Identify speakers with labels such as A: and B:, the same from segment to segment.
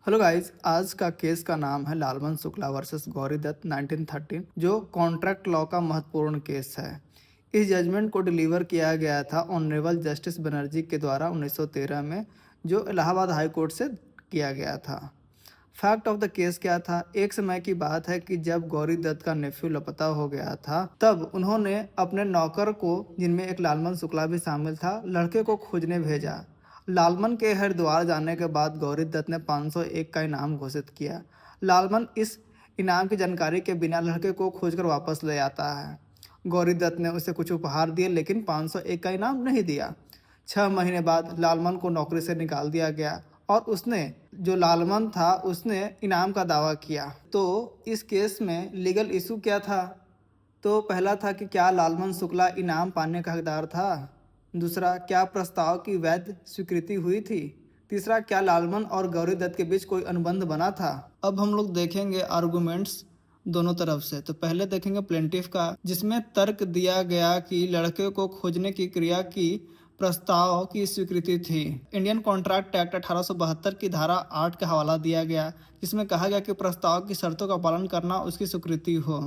A: Hello guys, आज का case का नाम है लालमन शुक्ला वर्सेस गौरी दत्त 1913, जो कॉन्ट्रैक्ट लॉ का महत्वपूर्ण केस है। इस जजमेंट को डिलीवर किया गया था ऑनरेबल जस्टिस बनर्जी के द्वारा 1913 में, जो इलाहाबाद हाई कोर्ट से किया गया था। फैक्ट ऑफ द केस क्या था? एक समय की बात है कि जब गौरी दत्त का नेफ्यू लापता हो गया था, तब उन्होंने अपने नौकर को, जिनमें एक लालमन शुक्ला भी शामिल था, लड़के को खोजने भेजा। लालमन के हरिद्वार जाने के बाद गौरी दत्त ने 501 का इनाम घोषित किया। लालमन इस इनाम की जानकारी के बिना लड़के को खोजकर वापस ले आता है। गौरी दत्त ने उसे कुछ उपहार दिए, लेकिन 501 का इनाम नहीं दिया। 6 महीने बाद लालमन को नौकरी से निकाल दिया गया और उसने, जो लालमन था, उसने इनाम का दावा किया। तो इस केस में लीगल इशू क्या था? तो पहला था कि क्या लालमन शुक्ला इनाम पाने का हकदार था। दूसरा, क्या प्रस्ताव की वैध स्वीकृति हुई थी। तीसरा, क्या लालमन और गौरी दत्त के बीच कोई अनुबंध बना था। अब हम लोग देखेंगे आर्गुमेंट्स दोनों तरफ से। तो पहले देखेंगे प्लेंटिफ का, जिसमें तर्क दिया गया कि लड़के को खोजने की क्रिया की प्रस्ताव की स्वीकृति थी। इंडियन कॉन्ट्रैक्ट एक्ट 1872 की धारा 8 का हवाला दिया गया, जिसमें कहा गया कि प्रस्ताव की शर्तों का पालन करना उसकी स्वीकृति हो।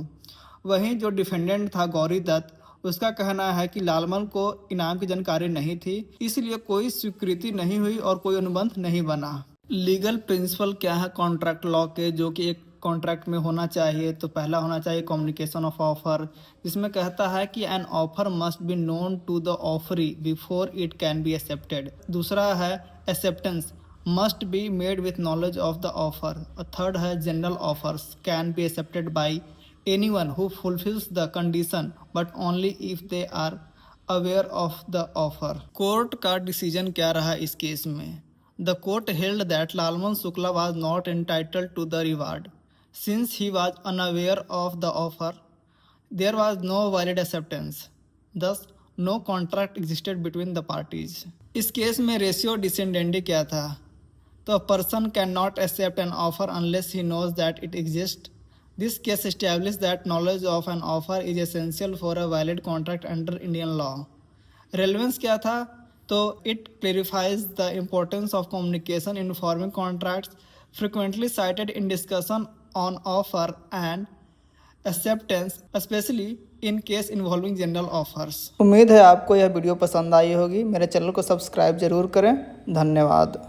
A: वहीं जो डिफेंडेंट था गौरी दत्त, उसका कहना है कि लालमन को इनाम की जानकारी नहीं थी, इसलिए कोई स्वीकृति नहीं हुई और कोई अनुबंध नहीं बना। लीगल प्रिंसिपल क्या है कॉन्ट्रैक्ट लॉ के, जो कि एक कॉन्ट्रैक्ट में होना चाहिए? तो पहला होना चाहिए कम्युनिकेशन ऑफ ऑफर, जिसमें कहता है कि an offer must be known to the offeree before it can be accepted. दूसरा है acceptance must be made with knowledge of the offer. और थर्ड है general offers can be accepted by anyone who fulfills the condition but only if they are aware of the offer। Court का decision क्या रहा इस case में? The court held that Lalman Shukla was not entitled to the reward since he was unaware of the offer. There was no valid acceptance, thus no contract existed between the parties। इस case में ratio डिसेंडेंडी क्या था? तो a person cannot accept an offer unless he knows that it exists। This case established that knowledge of an offer is essential for a valid contract under Indian law। Relevance क्या था? तो it clarifies the importance of communication in forming contracts, frequently cited in discussion on offer and acceptance, especially in case involving general offers। उम्मीद है आपको यह video पसंद आई होगी। मेरे चैनल को सब्सक्राइब जरूर करें। धन्यवाद।